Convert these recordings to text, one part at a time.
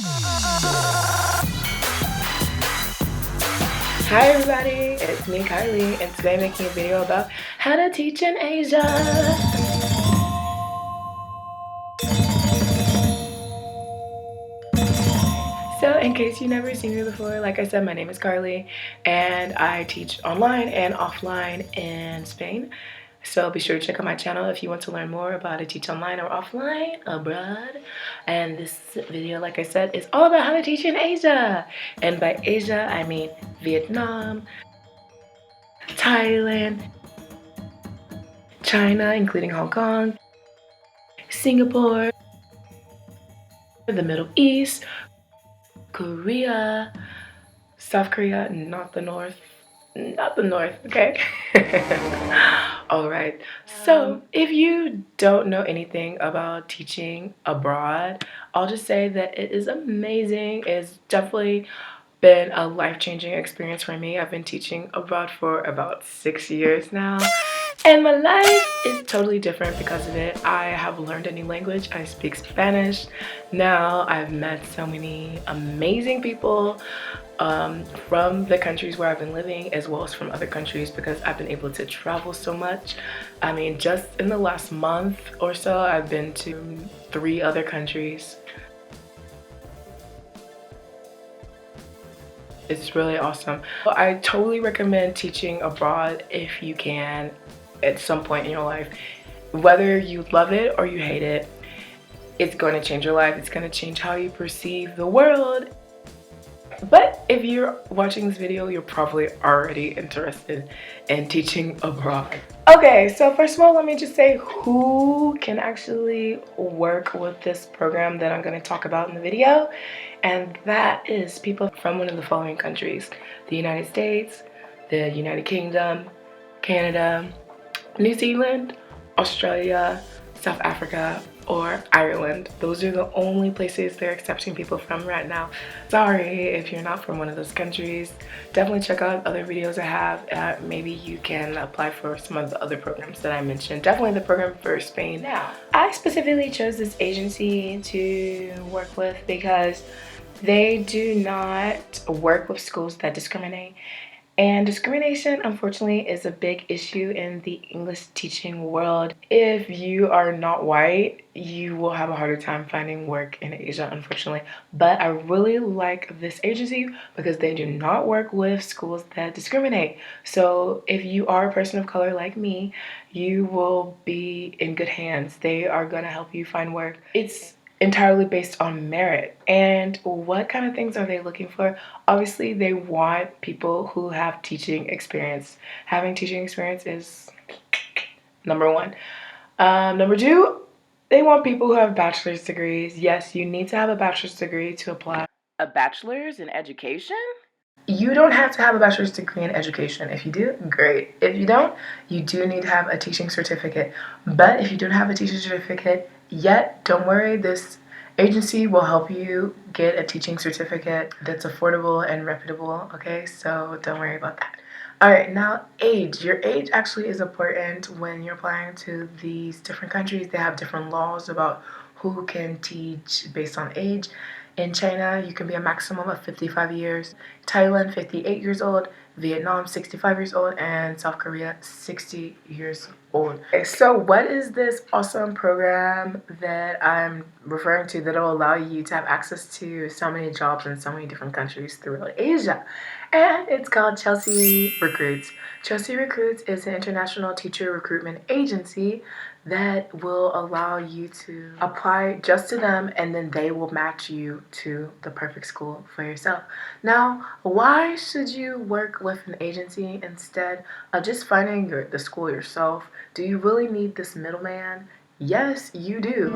Hi everybody, it's me Carli, and today I'm making a video about how to teach in Asia. So in case you've never seen me before, like I said, my name is Carli and I teach online and offline in Spain. So be sure to check out my channel if you want to learn more about how to teach online or offline abroad. And this video, like I said, is all about how to teach in Asia. And by Asia, I mean Vietnam, Thailand, China, including Hong Kong, Singapore, the Middle East, Korea, South Korea, not the North, okay? All right, so if you don't know anything about teaching abroad, I'll just say that it is amazing. It's definitely been a life-changing experience for me. I've been teaching abroad for about 6 years now. And my life is totally different because of it. I have learned a new language. I speak Spanish. Now I've met so many amazing people from the countries where I've been living, as well as from other countries, because I've been able to travel so much. I mean, just in the last month or so, I've been to 3 other countries. It's really awesome. I totally recommend teaching abroad if you can at some point in your life. Whether you love it or you hate it, it's going to change your life. It's going to change how you perceive the world. But if you're watching this video, you're probably already interested in teaching abroad. Okay, so first of all, let me just say who can actually work with this program that I'm going to talk about in the video. And that is people from one of the following countries: the United States, the United Kingdom, Canada, New Zealand, Australia, South Africa, or Ireland. Those are the only places they're accepting people from right now. Sorry if you're not from one of those countries. Definitely check out other videos I have. Maybe you can apply for some of the other programs that I mentioned. Definitely the program for Spain. Now, I specifically chose this agency to work with because they do not work with schools that discriminate. And discrimination, unfortunately, is a big issue in the English teaching world. If you are not white, you will have a harder time finding work in Asia, unfortunately. But I really like this agency because they do not work with schools that discriminate. So if you are a person of color like me, you will be in good hands. They are going to help you find work. It's entirely based on merit. And what kind of things are they looking for? Obviously, they want people who have teaching experience. Having teaching experience is number one. Number two, they want people who have bachelor's degrees. Yes, you need to have a bachelor's degree to apply. A bachelor's in education? You don't have to have a bachelor's degree in education. If you do, great. If you don't, you do need to have a teaching certificate. But if you don't have a teaching certificate yet, don't worry. This agency will help you get a teaching certificate that's affordable and reputable, okay? So don't worry about that. All right, now age. Your age actually is important when you're applying to these different countries. They have different laws about who can teach based on age. In China, you can be a maximum of 55 years. Thailand, 58 years old. Vietnam, 65 years old. And South Korea, 60 years old. Okay, so what is this awesome program that I'm referring to that will allow you to have access to so many jobs in so many different countries throughout Asia? And it's called Chelsea Recruits. Chelsea Recruits is an international teacher recruitment agency that will allow you to apply just to them, and then they will match you to the perfect school for yourself. Now, why should you work with an agency instead of just finding the school yourself? Do you really need this middleman? Yes, you do.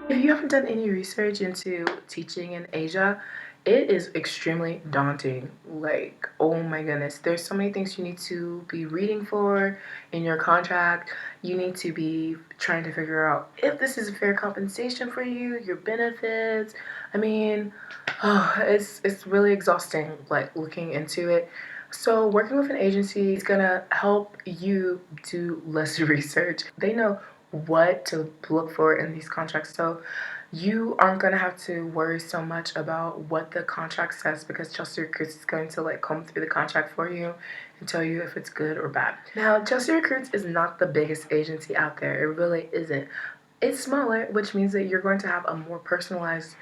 If you haven't done any research into teaching in Asia, it is extremely daunting. Like, oh my goodness, there's so many things you need to be reading for in your contract. You need to be trying to figure out if this is a fair compensation for you, your benefits. I mean, it's really exhausting, like, looking into it. So working with an agency is gonna help you do less research. They know what to look for in these contracts. So you aren't going to have to worry so much about what the contract says, because Chelsea Recruits is going to like comb through the contract for you and tell you if it's good or bad. Now, Chelsea Recruits is not the biggest agency out there. It really isn't. It's smaller, which means that you're going to have a more personalized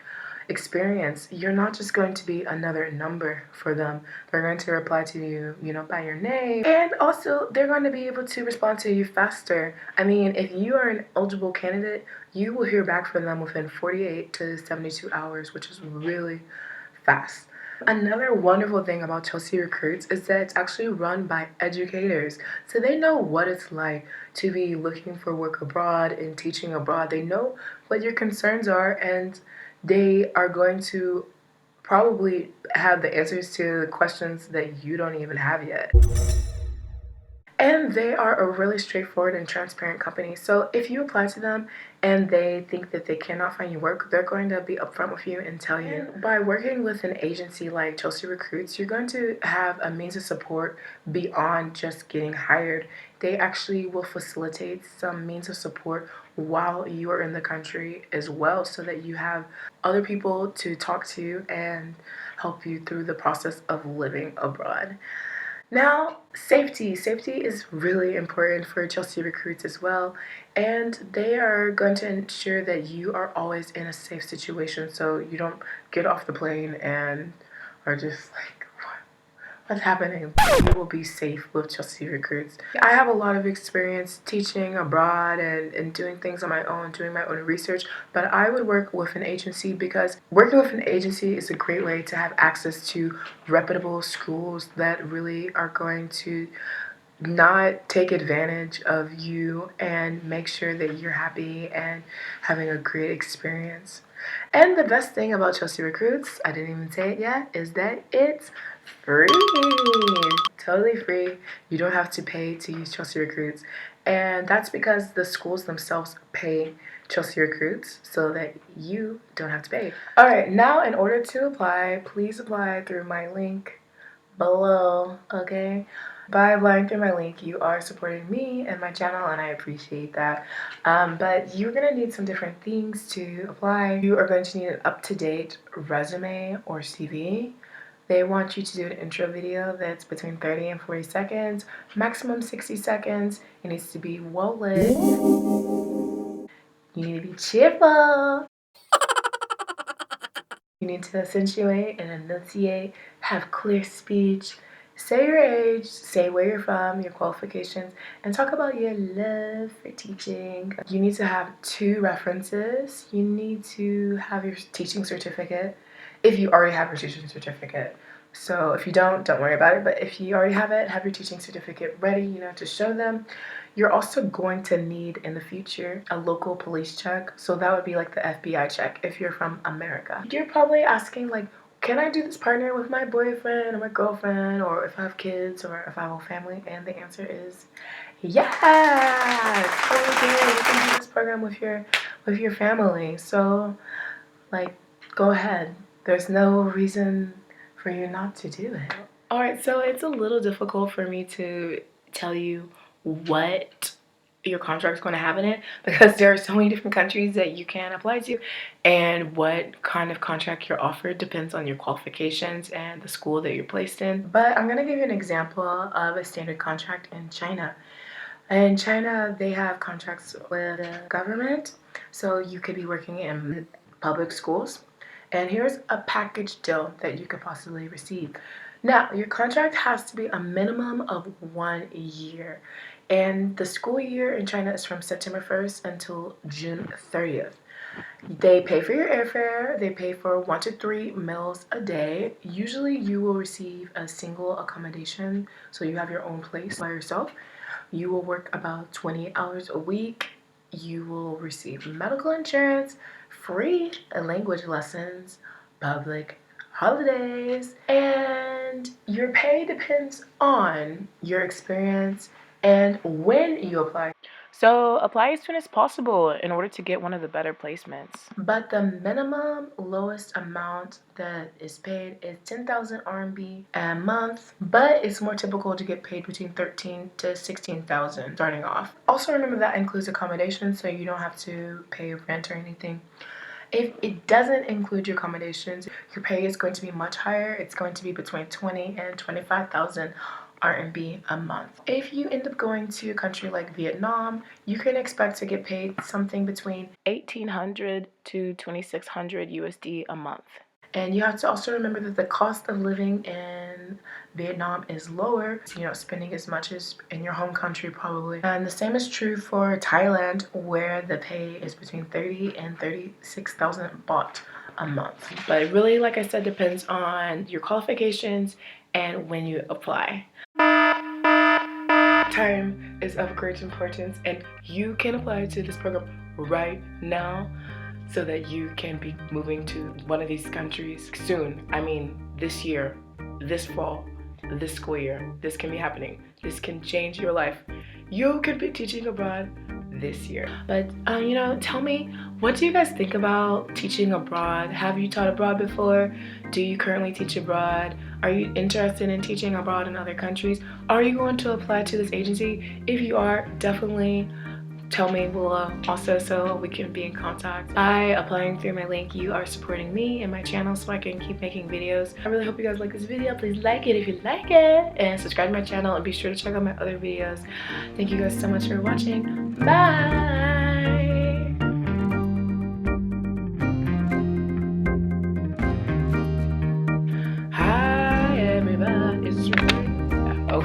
experience. You're not just going to be another number for them. They're going to reply to you, you know, by your name. And also, they're going to be able to respond to you faster. I mean, if you are an eligible candidate, you will hear back from them within 48 to 72 hours, which is really fast. Another wonderful thing about Chelsea Recruits is that it's actually run by educators. So they know what it's like to be looking for work abroad and teaching abroad. They know what your concerns are, and they are going to probably have the answers to the questions that you don't even have yet. And they are a really straightforward and transparent company. So if you apply to them and they think that they cannot find you work, they're going to be upfront with you and tell you. And by working with an agency like Chelsea Recruits, you're going to have a means of support beyond just getting hired. They actually will facilitate some means of support while you are in the country as well, so that you have other people to talk to and help you through the process of living abroad. Now, safety. Safety is really important for Chelsea Recruits as well, and they are going to ensure that you are always in a safe situation, so you don't get off the plane and are just like, what's happening? You will be safe with Chelsea Recruits. I have a lot of experience teaching abroad and doing things on my own, doing my own research, but I would work with an agency, because working with an agency is a great way to have access to reputable schools that really are going to not take advantage of you and make sure that you're happy and having a great experience. And the best thing about Chelsea Recruits, I didn't even say it yet, is that it's free. Totally free. You don't have to pay to use Chelsea Recruits. And that's because the schools themselves pay Chelsea Recruits so that you don't have to pay. Alright, now in order to apply, please apply through my link below, okay? By applying through my link, you are supporting me and my channel, and I appreciate that. But you're gonna need some different things to apply. You are going to need an up-to-date resume or CV. They want you to do an intro video that's between 30 and 40 seconds, maximum 60 seconds. It needs to be well lit. You need to be cheerful. You need to accentuate and enunciate, have clear speech, say your age, say where you're from, your qualifications, and talk about your love for teaching. You need to have 2 references. You need to have your teaching certificate, if you already have your teaching certificate. So if you don't worry about it, but if you already have it, have your teaching certificate ready, you know, to show them. You're also going to need, in the future, a local police check. So that would be like the FBI check if you're from America. You're probably asking, like, can I do this partner with my boyfriend or my girlfriend, or if I have kids, or if I have a family? And the answer is yes. Totally good. You can do this program with your family. So, like, go ahead. There's no reason for you not to do it. Alright, so it's a little difficult for me to tell you what your contract's going to have in it, because there are so many different countries that you can apply to, and what kind of contract you're offered depends on your qualifications and the school that you're placed in. But I'm going to give you an example of a standard contract in China. In China, they have contracts with the government, so you could be working in public schools. And here's a package deal that you could possibly receive. Now, your contract has to be a minimum of 1 year. And the school year in China is from September 1st until June 30th. They pay for your airfare. They pay for 1 to 3 meals a day. Usually you will receive a single accommodation, so you have your own place by yourself. You will work about 20 hours a week. You will receive medical insurance, free language lessons, public holidays, and your pay depends on your experience and when you apply. So apply as soon as possible in order to get one of the better placements. But the minimum lowest amount that is paid is 10,000 RMB a month, but it's more typical to get paid between 13 to 16,000 starting off. Also remember that includes accommodation, so you don't have to pay rent or anything. If it doesn't include your accommodations, your pay is going to be much higher. It's going to be between 20 and 25,000 RMB a month. If you end up going to a country like Vietnam, you can expect to get paid something between 1,800 to 2,600 USD a month. And you have to also remember that the cost of living in Vietnam is lower, so you're not spending as much as in your home country probably. And the same is true for Thailand, where the pay is between 30 and 36,000 baht a month. But it really, like I said, depends on your qualifications and when you apply. Time is of great importance, and you can apply to this program right now so that you can be moving to one of these countries soon. I mean, this year, this fall, this school year. This can be happening. This can change your life. You could be teaching abroad this year. But tell me, what do you guys think about teaching abroad? Have you taught abroad before? Do you currently teach abroad? Are you interested in teaching abroad in other countries? Are you going to apply to this agency? If you are, definitely tell me below also so we can be in contact. By applying through my link, you are supporting me and my channel so I can keep making videos. I really hope you guys like this video. Please like it if you like it, and subscribe to my channel, and be sure to check out my other videos. Thank you guys so much for watching. Bye! Hi everybody, it's me. Oh